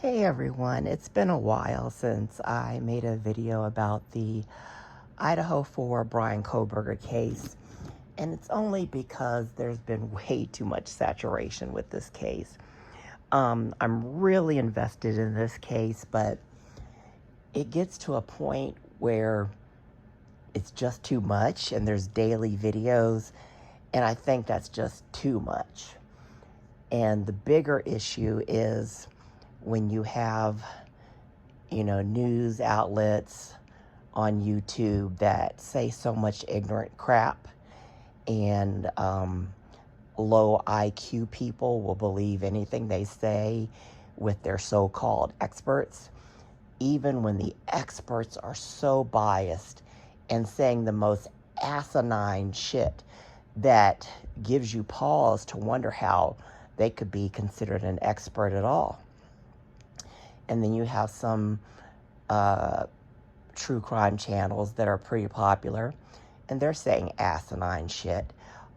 Hey everyone, it's been a while since I made a video about the Idaho 4 Bryan Kohberger case, and it's only because there's been way too much saturation with this case. I'm really invested in this case, but it gets to a point where it's just too much, and there's daily videos, and I think that's just too much. And the bigger issue is when you have, news outlets on YouTube that say so much ignorant crap, and low IQ people will believe anything they say with their so-called experts, even when the experts are so biased and saying the most asinine shit that gives you pause to wonder how they could be considered an expert at all. And then you have some true crime channels that are pretty popular, and they're saying asinine shit,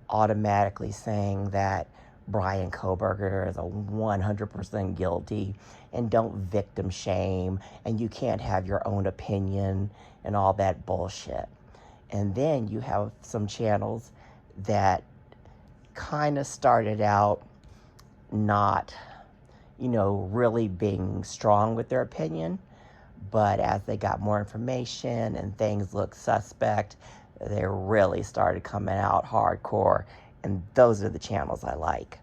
automatically saying that Bryan Kohberger is a 100% guilty, and don't victim shame, and you can't have your own opinion, and all that bullshit. And then you have some channels that kind of started out not really being strong with their opinion. But as they got more information and things looked suspect, they really started coming out hardcore. And those are the channels I like.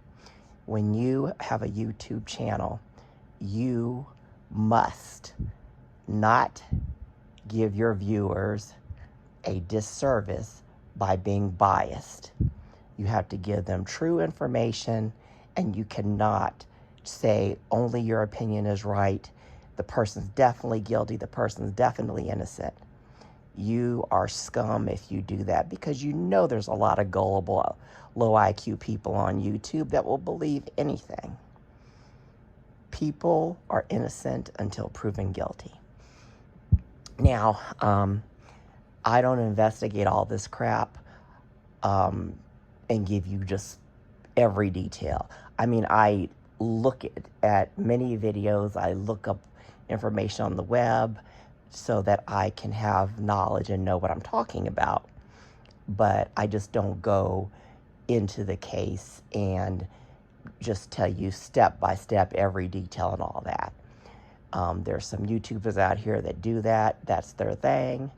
When you have a YouTube channel, you must not give your viewers a disservice by being biased. You have to give them true information, and you cannot say only your opinion is right. The person's definitely guilty. The person's definitely innocent. You are scum if you do that, because there's a lot of gullible, low IQ people on YouTube that will believe anything. People are innocent until proven guilty. Now, I don't investigate all this crap and give you just every detail. I mean, I look at many videos. I look up information on the web so that I can have knowledge and know what I'm talking about. But I just don't go into the case and just tell you step by step every detail and all that. There's some YouTubers out here that do that. That's their thing,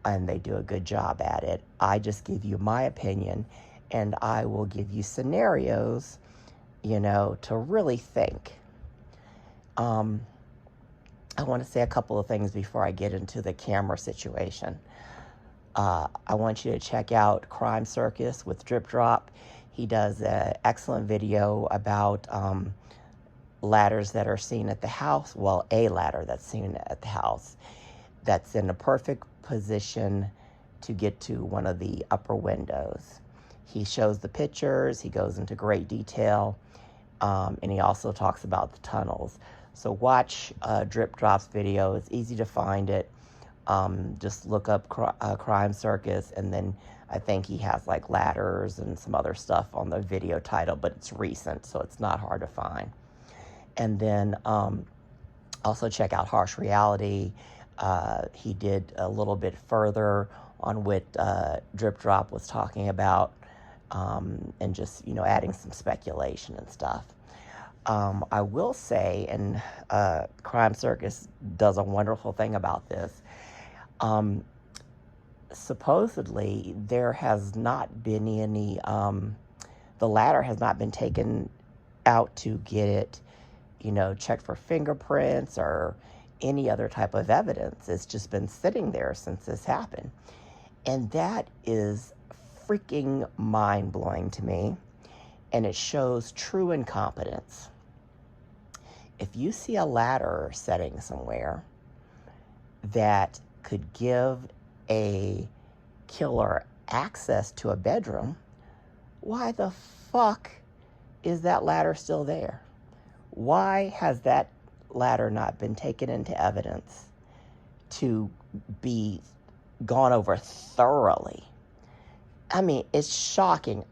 and they do a good job at it. I just give you my opinion, and I will give you scenarios, to really think. I want to say a couple of things before I get into the camera situation. I want you to check out Crime Circus with Drip Drop. He does an excellent video about ladders that are seen at the house. Well, a ladder that's seen at the house that's in a perfect position to get to one of the upper windows. He shows the pictures. He goes into great detail. And he also talks about the tunnels. So watch Drip Drop's video. It's easy to find it. Just look up Crime Circus, and then I think he has like ladders and some other stuff on the video title, but it's recent, so it's not hard to find. And then also check out Harsh Reality. He did a little bit further on what Drip Drop was talking about, and just, adding some speculation and stuff. I will say, and Crime Circus does a wonderful thing about this, supposedly there has not been any, the ladder has not been taken out to get it, checked for fingerprints or any other type of evidence. It's just been sitting there since this happened. And that is freaking mind-blowing to me, and it shows true incompetence. If you see a ladder setting somewhere that could give a killer access to a bedroom, why the fuck is that ladder still there? Why has that ladder not been taken into evidence to be gone over thoroughly? I mean, it's shocking.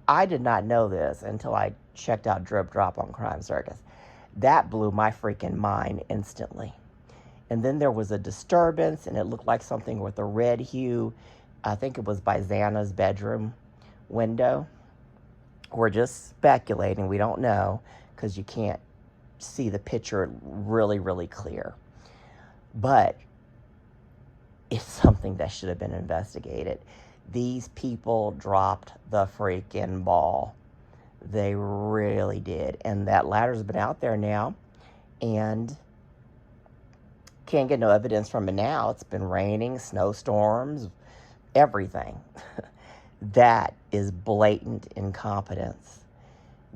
I did not know this until I checked out Drip Drop on Crime Circus. That blew my freaking mind instantly. And then there was a disturbance, and it looked like something with a red hue. I think it was by Xana's bedroom window. We're just speculating. We don't know because you can't see the picture really, really clear. But it's something that should have been investigated. These people dropped the freaking ball. They really did. And that ladder's been out there now, and can't get no evidence from it now. It's been raining, snowstorms, everything. That is blatant incompetence.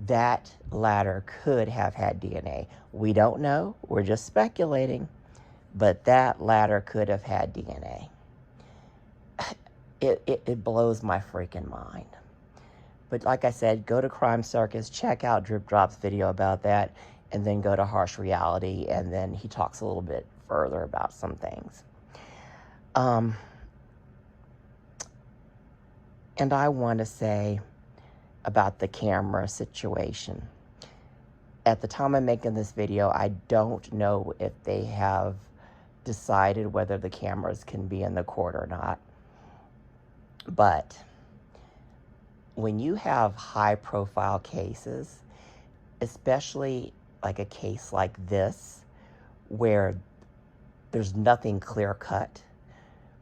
That ladder could have had DNA. We don't know. We're just speculating. But that ladder could have had DNA. It blows my freaking mind. But like I said, go to Crime Circus, check out Drip Drop's video about that, and then go to Harsh Reality, and then he talks a little bit further about some things. And I want to say about the camera situation. At the time I'm making this video, I don't know if they have decided whether the cameras can be in the court or not. But when you have high-profile cases, especially like a case like this, where there's nothing clear-cut,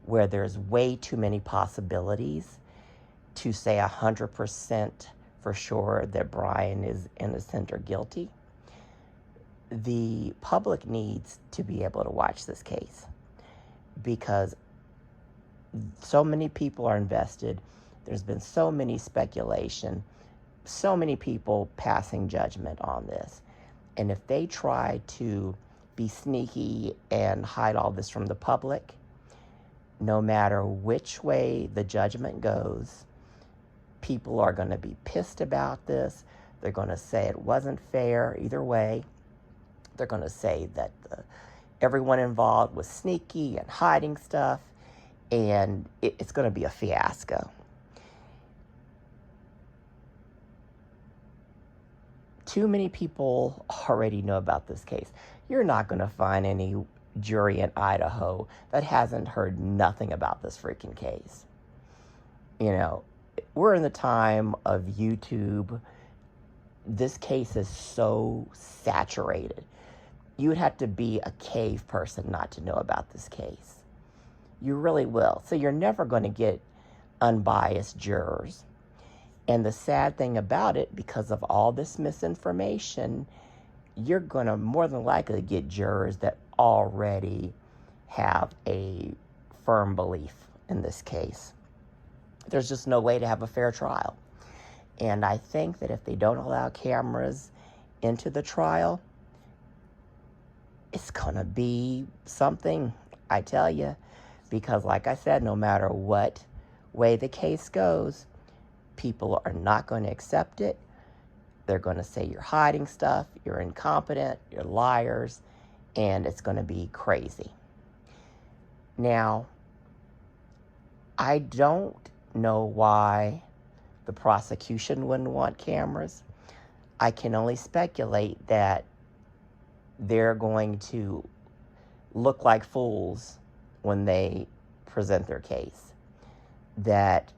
where there's way too many possibilities to say 100% for sure that Bryan is innocent or guilty, the public needs to be able to watch this case because so many people are invested. There's been so many speculation, so many people passing judgment on this. And if they try to be sneaky and hide all this from the public, no matter which way the judgment goes, people are going to be pissed about this. They're going to say it wasn't fair either way. They're going to say that everyone involved was sneaky and hiding stuff, and it's going to be a fiasco. Too many people already know about this case. You're not going to find any jury in Idaho that hasn't heard nothing about this freaking case. You know, we're in the time of YouTube. This case is so saturated. You would have to be a cave person not to know about this case. You really will. So you're never going to get unbiased jurors. And the sad thing about it, because of all this misinformation, you're going to more than likely get jurors that already have a firm belief in this case. There's just no way to have a fair trial. And I think that if they don't allow cameras into the trial, it's going to be something, I tell you. Because like I said, no matter what way the case goes, people are not going to accept it. They're going to say you're hiding stuff, you're incompetent, you're liars, and it's going to be crazy. Now, I don't know why the prosecution wouldn't want cameras. I can only speculate that they're going to look like fools when they present their case. That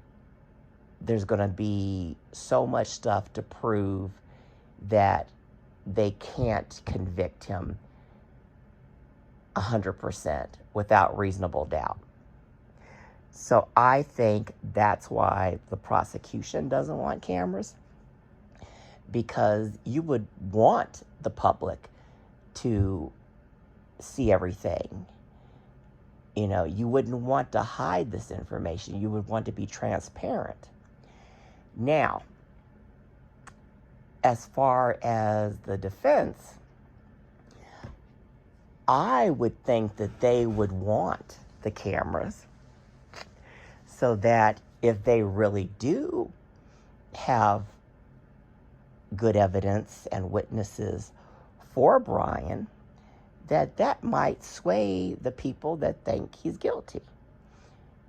there's going to be so much stuff to prove that they can't convict him 100% without reasonable doubt. So I think that's why the prosecution doesn't want cameras, because you would want the public to see everything. You know, you wouldn't want to hide this information. You would want to be transparent. Now, as far as the defense, I would think that they would want the cameras so that if they really do have good evidence and witnesses for Bryan, that might sway the people that think he's guilty.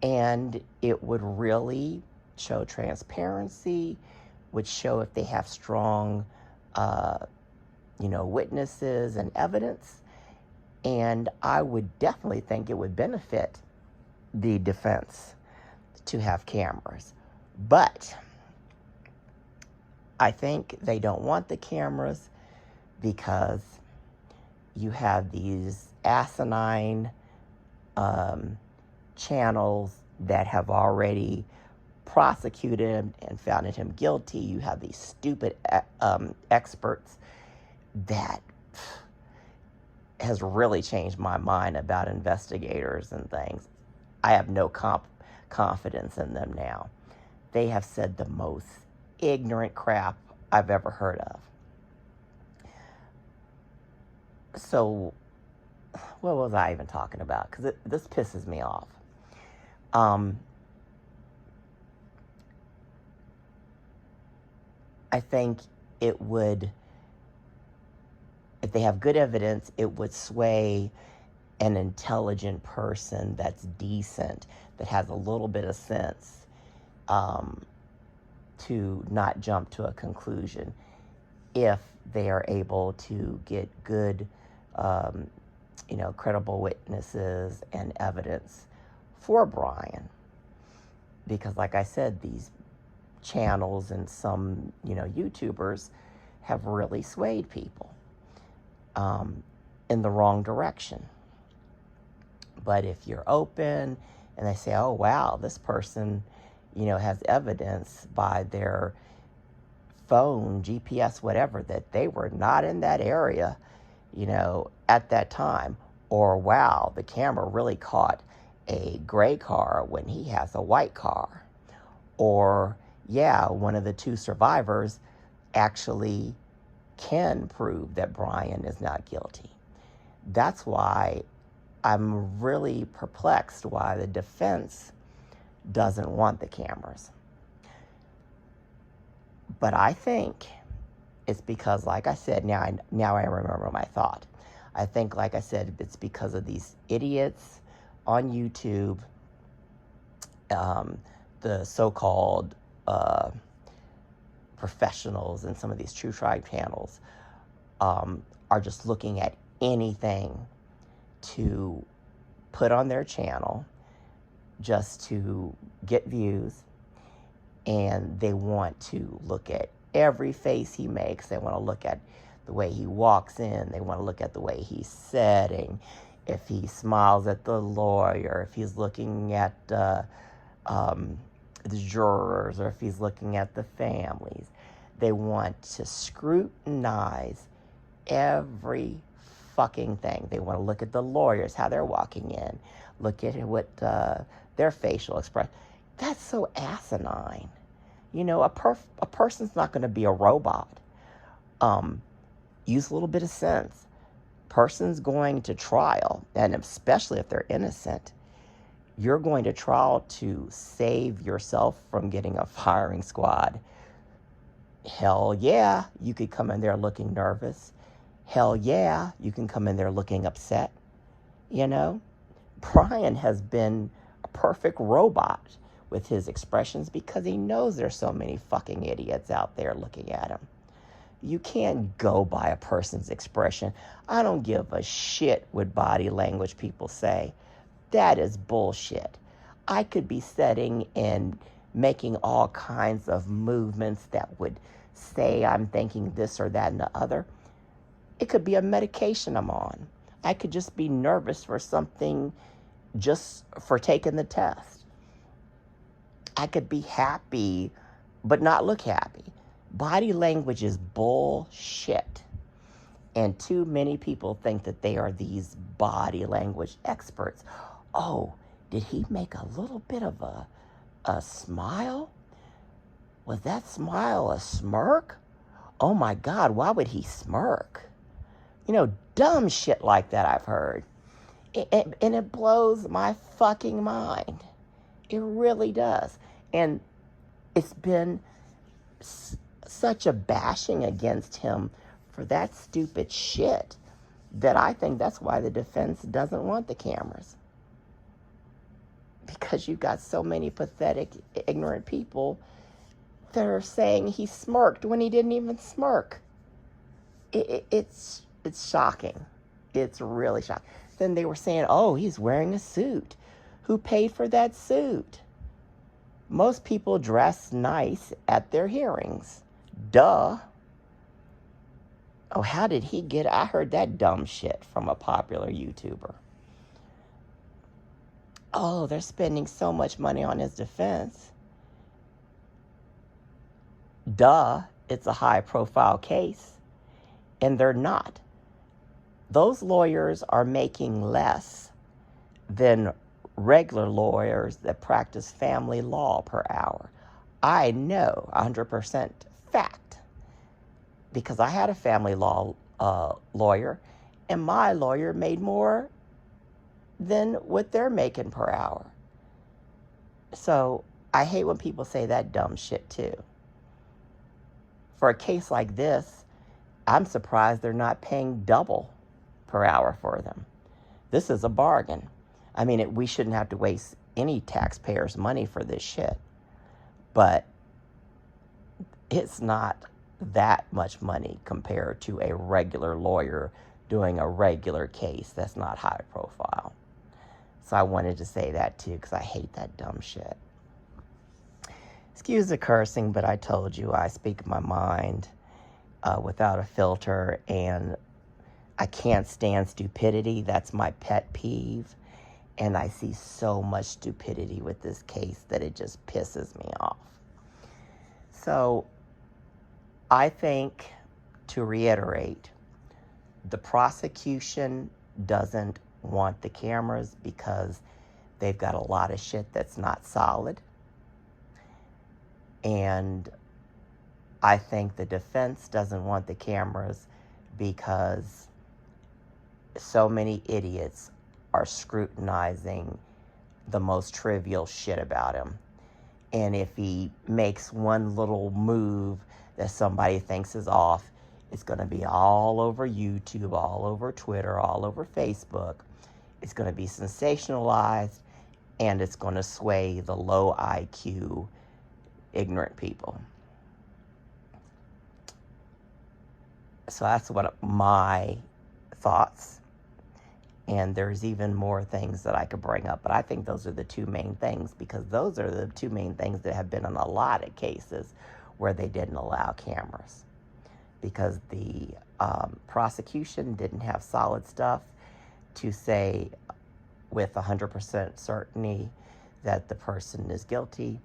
And it would really show transparency, would show if they have strong witnesses and evidence. And I would definitely think it would benefit the defense to have cameras. But I think they don't want the cameras because you have these asinine channels that have already prosecuted him and found him guilty. You have these stupid experts that has really changed my mind about investigators and things. I have no confidence in them now. They have said the most ignorant crap I've ever heard of. So, what was I even talking about? Because this pisses me off. I think it would, if they have good evidence, it would sway an intelligent person that's decent, that has a little bit of sense, to not jump to a conclusion if they are able to get good, credible witnesses and evidence for Bryan. Because like I said, these channels and some, YouTubers have really swayed people in the wrong direction. But if you're open and they say, oh, wow, this person, has evidence by their phone, GPS, whatever, that they were not in that area, at that time. Or, wow, the camera really caught a gray car when he has a white car. Or, yeah, one of the two survivors actually can prove that Bryan is not guilty. That's why I'm really perplexed why the defense doesn't want the cameras. But I think it's because, like I said, now I remember my thought. I think, like I said, it's because of these idiots on YouTube, the so-called professionals in some of these true crime channels are just looking at anything to put on their channel just to get views, and they want to look at every face he makes. They want to look at the way he walks in. They want to look at the way he's sitting, if he smiles at the lawyer, if he's looking at the jurors, or if he's looking at the families. They want to scrutinize every fucking thing. They want to look at the lawyers, how they're walking in, look at what their facial expression. That's so asinine. A person's not going to be a robot. Use a little bit of sense. Person's going to trial, and especially if they're innocent, you're going to trial to save yourself from getting a firing squad. Hell yeah, you could come in there looking nervous. Hell yeah, you can come in there looking upset. Bryan has been a perfect robot with his expressions because he knows there's so many fucking idiots out there looking at him. You can't go by a person's expression. I don't give a shit what body language people say. That is bullshit. I could be sitting and making all kinds of movements that would say I'm thinking this or that and the other. It could be a medication I'm on. I could just be nervous for something, just for taking the test. I could be happy but not look happy. Body language is bullshit. And too many people think that they are these body language experts. Oh, did he make a little bit of a smile? Was that smile a smirk? Oh my God, why would he smirk? Dumb shit like that I've heard. And it blows my fucking mind. It really does. And it's been such a bashing against him for that stupid shit that I think that's why the defense doesn't want the cameras. Because you've got so many pathetic, ignorant people that are saying he smirked when he didn't even smirk. It's shocking. It's really shocking. Then they were saying, oh, he's wearing a suit. Who paid for that suit? Most people dress nice at their hearings. Duh. Oh, how did he get? I heard that dumb shit from a popular YouTuber. Oh, they're spending so much money on his defense. Duh, it's a high-profile case. And they're not. Those lawyers are making less than regular lawyers that practice family law per hour. I know 100% fact, because I had a family law lawyer, and my lawyer made more than what they're making per hour. So I hate when people say that dumb shit too. For a case like this, I'm surprised they're not paying double per hour for them. This is a bargain. I mean, we shouldn't have to waste any taxpayers' money for this shit. But it's not that much money compared to a regular lawyer doing a regular case that's not high profile. So I wanted to say that too, because I hate that dumb shit. Excuse the cursing, but I told you I speak my mind without a filter, and I can't stand stupidity. That's my pet peeve. And I see so much stupidity with this case that it just pisses me off. So I think, to reiterate, the prosecution doesn't want the cameras because they've got a lot of shit that's not solid. And I think the defense doesn't want the cameras because so many idiots are scrutinizing the most trivial shit about him. And if he makes one little move that somebody thinks is off, it's going to be all over YouTube, all over Twitter, all over Facebook. It's going to be sensationalized, and it's going to sway the low IQ, ignorant people. So that's what my thoughts. And there's even more things that I could bring up, but I think those are the two main things, because those are the two main things that have been in a lot of cases where they didn't allow cameras, because the prosecution didn't have solid stuff to say with 100% certainty that the person is guilty,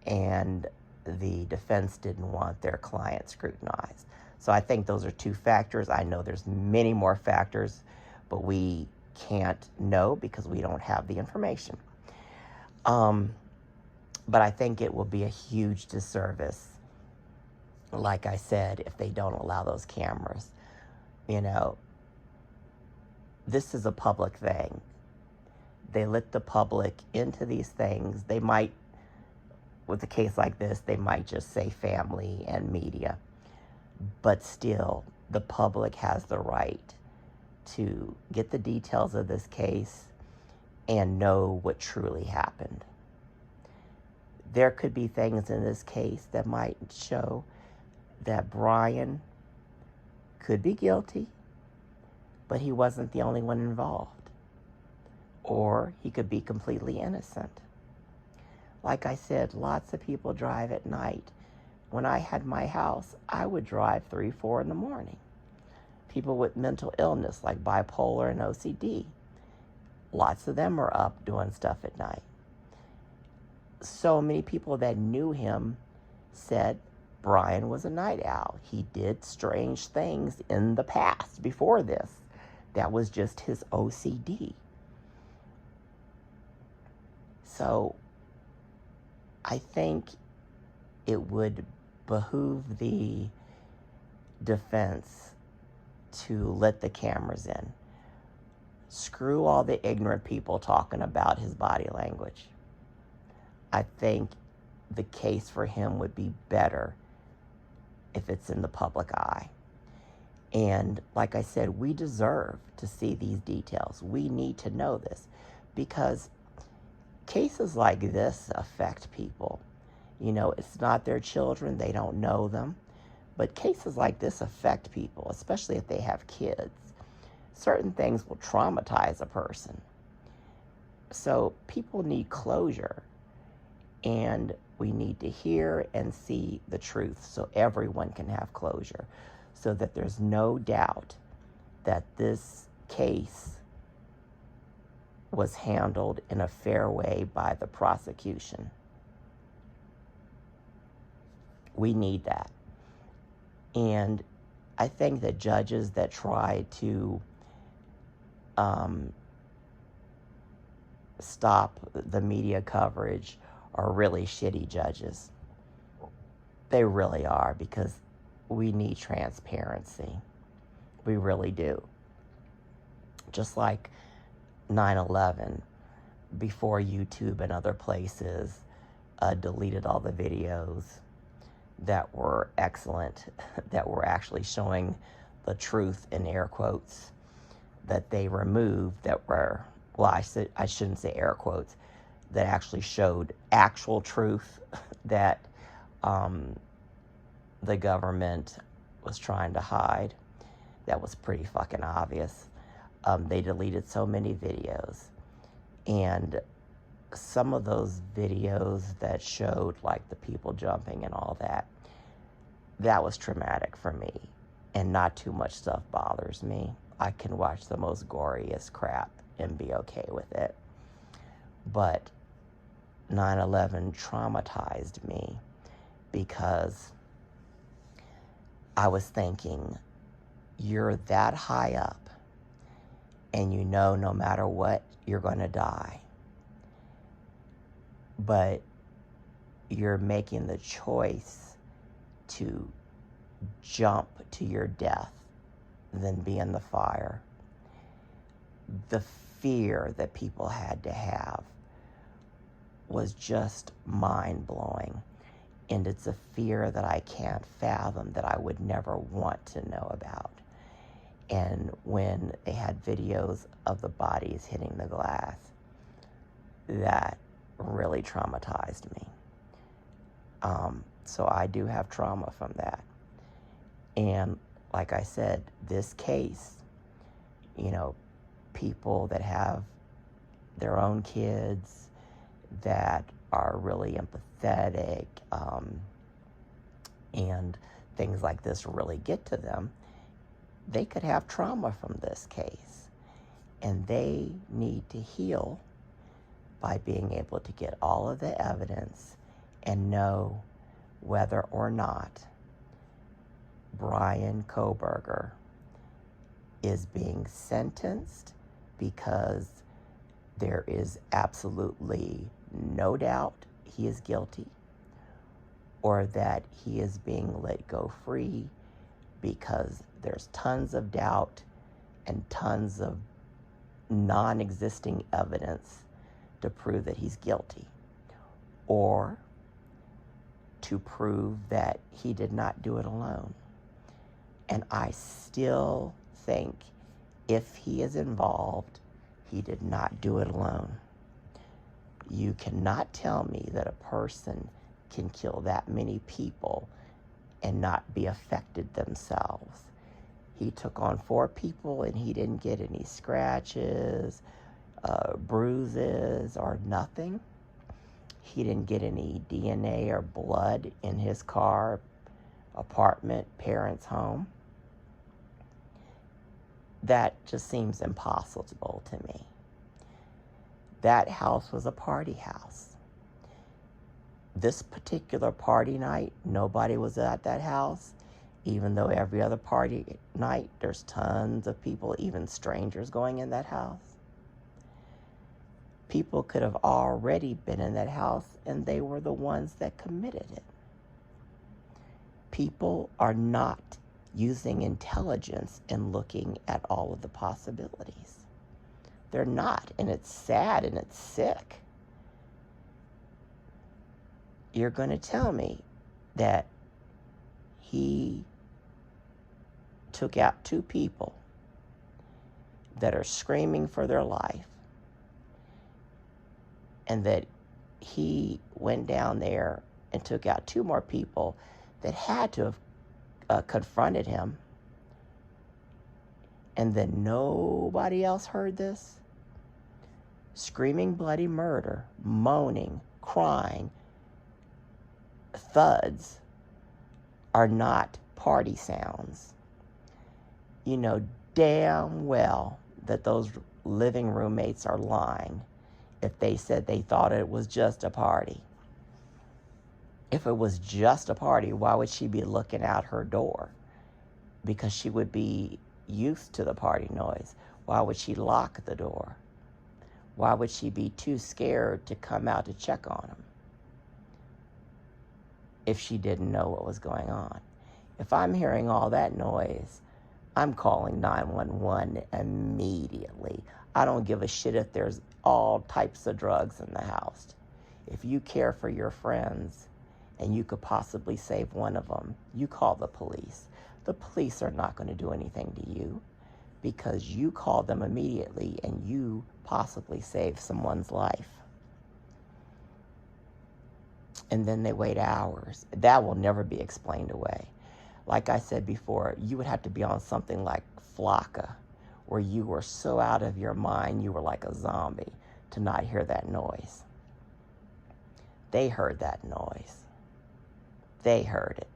and the defense didn't want their client scrutinized. So I think those are two factors. I know there's many more factors, but we can't know because we don't have the information. But I think it will be a huge disservice, like I said, if they don't allow those cameras. You know, this is a public thing. They let the public into these things. They might, with a case like this, they might just say family and media. But still, the public has the right to get the details of this case and know what truly happened. There could be things in this case that might show that Bryan could be guilty, but he wasn't the only one involved. Or he could be completely innocent. Like I said, lots of people drive at night. When I had my house, I would drive 3, 4 in the morning. People with mental illness like bipolar and OCD, lots of them are up doing stuff at night. So many people that knew him said Bryan was a night owl. He did strange things in the past before this. That was just his OCD. So I think it would behoove the defense to let the cameras in. Screw all the ignorant people talking about his body language. I think the case for him would be better if it's in the public eye. And like I said, we deserve to see these details. We need to know this, because cases like this affect people. You know, it's not their children. They don't know them. But cases like this affect people, especially if they have kids. Certain things will traumatize a person. So people need closure, and we need to hear and see the truth so everyone can have closure, so that there's no doubt that this case was handled in a fair way by the prosecution. We need that. And I think that judges that try to stop the media coverage are really shitty judges. They really are, because we need transparency. We really do. Just like 9/11, before YouTube and other places deleted all the videos that were excellent, that were actually showing the truth in air quotes, that they removed, that were, well, I shouldn't say air quotes, that actually showed actual truth that the government was trying to hide. That was pretty fucking obvious. They deleted so many videos. And some of those videos that showed like the people jumping and all that, that was traumatic for me. And not too much stuff bothers me. I can watch the most goriest crap and be okay with it. But 9/11 traumatized me, because I was thinking, you're that high up and you know no matter what, you're going to die. But you're making the choice to jump to your death than be in the fire. The fear that people had to have was just mind-blowing. And it's a fear that I can't fathom, that I would never want to know about. And when they had videos of the bodies hitting the glass, that really traumatized me. So I do have trauma from that. And like I said, this case, you know, people that have their own kids that are really empathetic, and things like this really get to them, they could have trauma from this case. And they need to heal by being able to get all of the evidence and know whether or not Bryan Kohberger is being sentenced because there is absolutely no doubt he is guilty, or that he is being let go free because there's tons of doubt and tons of non-existing evidence to prove that he's guilty, or to prove that he did not do it alone. And I still think if he is involved, he did not do it alone. You cannot tell me that a person can kill that many people and not be affected themselves. He took on 4 people and he didn't get any scratches, bruises, or nothing. He didn't get any DNA or blood in his car, apartment, parents' home. That just seems impossible to me. That house was a party house. This particular party night, nobody was at that house, even though every other party night there's tons of people, even strangers, going in that house. People could have already been in that house and they were the ones that committed it. People are not using intelligence and looking at all of the possibilities. They're not, and it's sad and it's sick. You're going to tell me that he took out 2 people that are screaming for their life, and that he went down there and took out 2 more people that had to have confronted him, and then nobody else heard this? Screaming bloody murder, moaning, crying, thuds are not party sounds. You know damn well that those living roommates are lying if they said they thought it was just a party. If it was just a party, why would she be looking out her door? Because she would be used to the party noise. Why would she lock the door? Why would she be too scared to come out to check on him if she didn't know what was going on? If I'm hearing all that noise, I'm calling 911 immediately. I don't give a shit if there's all types of drugs in the house. If you care for your friends and you could possibly save one of them, you call the police. The police are not going to do anything to you because you called them immediately and you possibly saved someone's life. And then they wait hours. That will never be explained away. Like I said before, you would have to be on something like Flocka, where you were so out of your mind, you were like a zombie, to not hear that noise. They heard that noise. They heard it.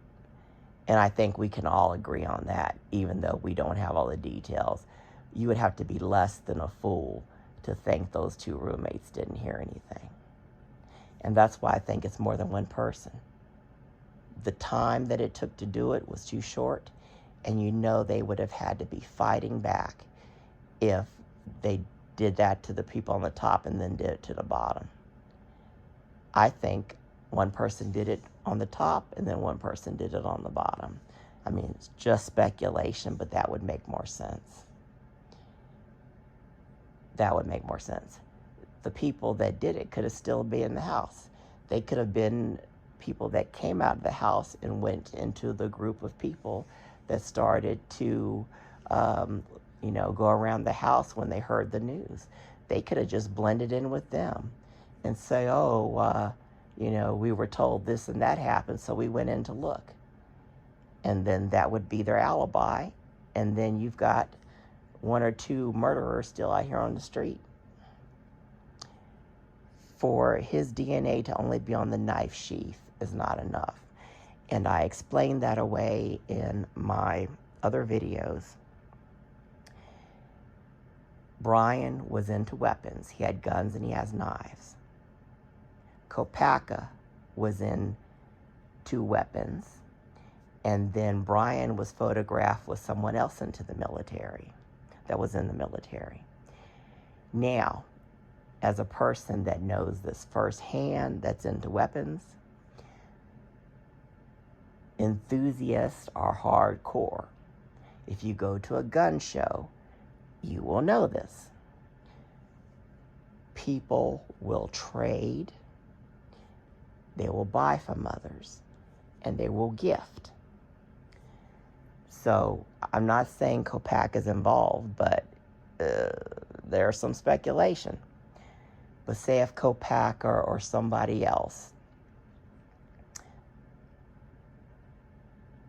And I think we can all agree on that, even though we don't have all the details. You would have to be less than a fool to think those two roommates didn't hear anything. And that's why I think it's more than one person. The time that it took to do it was too short, and you know they would have had to be fighting back if they did that to the people on the top and then did it to the bottom. I think one person did it on the top and then one person did it on the bottom. I mean, it's just speculation, but that would make more sense. That would make more sense. The people that did it could have still been in the house. They could have been people that came out of the house and went into the group of people that started to, go around the house when they heard the news. They could have just blended in with them and say, we were told this and that happened, so we went in to look. And then that would be their alibi. And then you've got one or two murderers still out here on the street. For his DNA to only be on the knife sheath is not enough. And I explained that away in my other videos. Bryan was into weapons. He had guns and he has knives. Kohberger was into weapons. And then Bryan was photographed with someone else into the military, that was in the military. Now, as a person that knows this firsthand, that's into weapons, enthusiasts are hardcore. If you go to a gun show, you will know this. People will trade, they will buy from others, and they will gift. So I'm not saying Kohberger is involved, but there's some speculation. But say if Kohberger or somebody else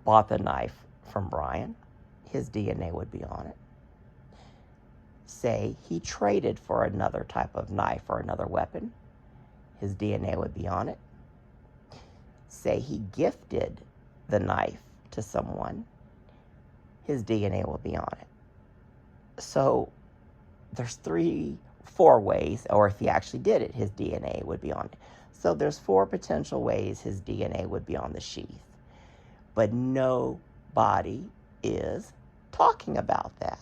bought the knife from Bryan, his DNA would be on it. Say he traded for another type of knife or another weapon, his DNA would be on it. Say he gifted the knife to someone, his DNA will be on it. So there's 4 ways, or if he actually did it, his DNA would be on it. So there's 4 potential ways his DNA would be on the sheath. But nobody is talking about that.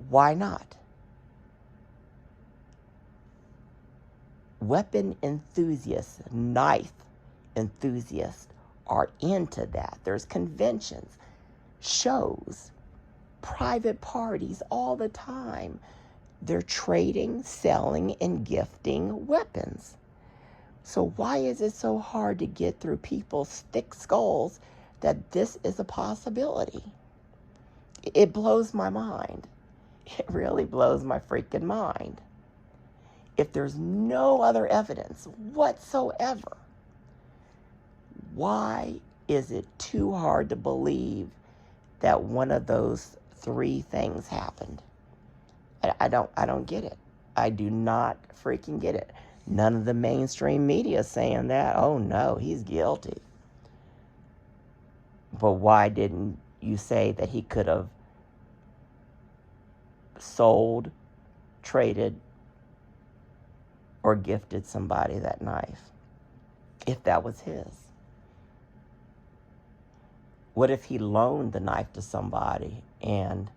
Why not? Weapon enthusiasts, knife enthusiasts are into that. There's conventions, shows, private parties all the time. They're trading, selling, and gifting weapons. So why is it so hard to get through people's thick skulls that this is a possibility? It blows my mind. It really blows my freaking mind. If there's no other evidence whatsoever, why is it too hard to believe that one of those three things happened? I don't get it. I do not freaking get it. None of the mainstream media is saying that. Oh no, he's guilty. But why didn't you say that he could have sold, traded, or gifted somebody that knife if that was his? What if he loaned the knife to somebody and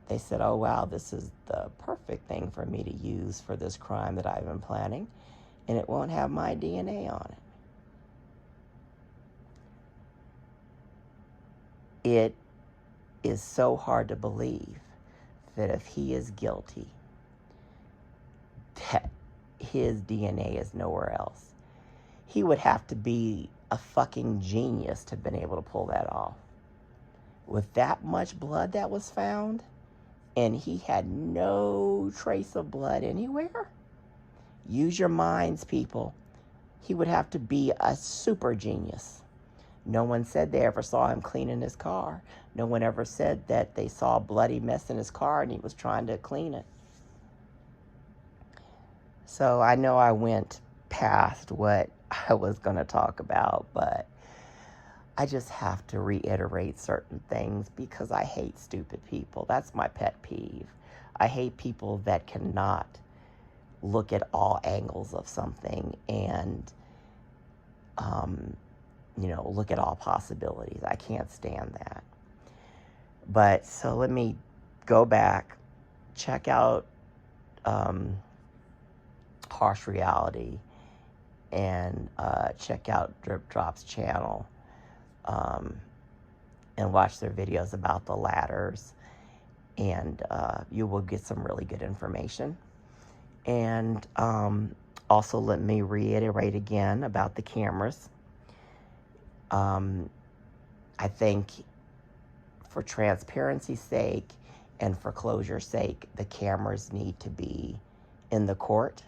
they said, oh wow, this is the perfect thing for me to use for this crime that I've been planning, and it won't have my DNA on it? It is so hard to believe that if he is guilty, that his DNA is nowhere else. He would have to be a fucking genius to have been able to pull that off. With that much blood that was found, and he had no trace of blood anywhere. Use your minds, people. He would have to be a super genius. No one said they ever saw him cleaning his car. No one ever said that they saw a bloody mess in his car and he was trying to clean it. So I know I went past what I was going to talk about, but I just have to reiterate certain things because I hate stupid people. That's my pet peeve. I hate people that cannot look at all angles of something and, look at all possibilities. I can't stand that. But so let me go back, check out Harsh Reality, and check out Drip Drop's channel. And watch their videos about the ladders, and you will get some really good information. And also let me reiterate again about the cameras. I think for transparency's sake and for closure's sake, the cameras need to be in the court.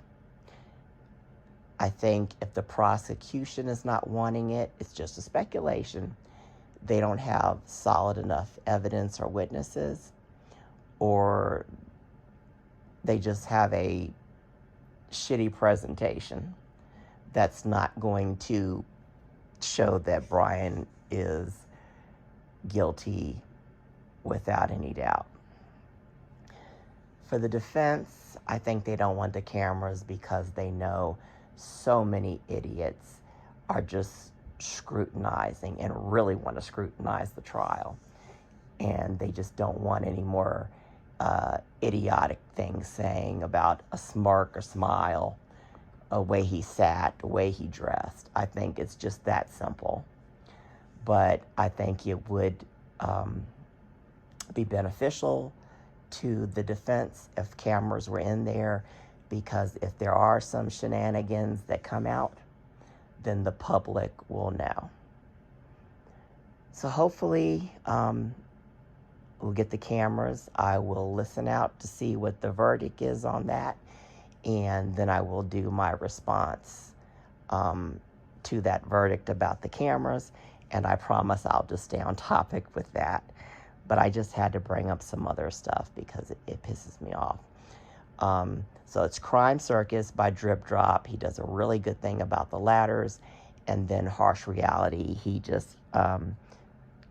I think if the prosecution is not wanting it, it's just a speculation. They don't have solid enough evidence or witnesses, or they just have a shitty presentation that's not going to show that Bryan is guilty without any doubt. For the defense, I think they don't want the cameras because they know so many idiots are just scrutinizing and really want to scrutinize the trial. And they just don't want any more idiotic things saying about a smirk or smile, a way he sat, the way he dressed. I think it's just that simple. But I think it would be beneficial to the defense if cameras were in there, because if there are some shenanigans that come out, then the public will know. So hopefully we'll get the cameras. I will listen out to see what the verdict is on that, and then I will do my response to that verdict about the cameras, and I promise I'll just stay on topic with that. But I just had to bring up some other stuff because it pisses me off. So it's Crime Circus by Drip Drop. He does a really good thing about the ladders. And then Harsh Reality, he just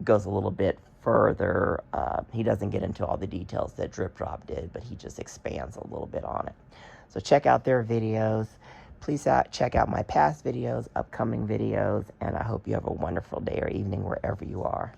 goes a little bit further. He doesn't get into all the details that Drip Drop did, but he just expands a little bit on it. So check out their videos. Please check out my past videos, upcoming videos, and I hope you have a wonderful day or evening wherever you are.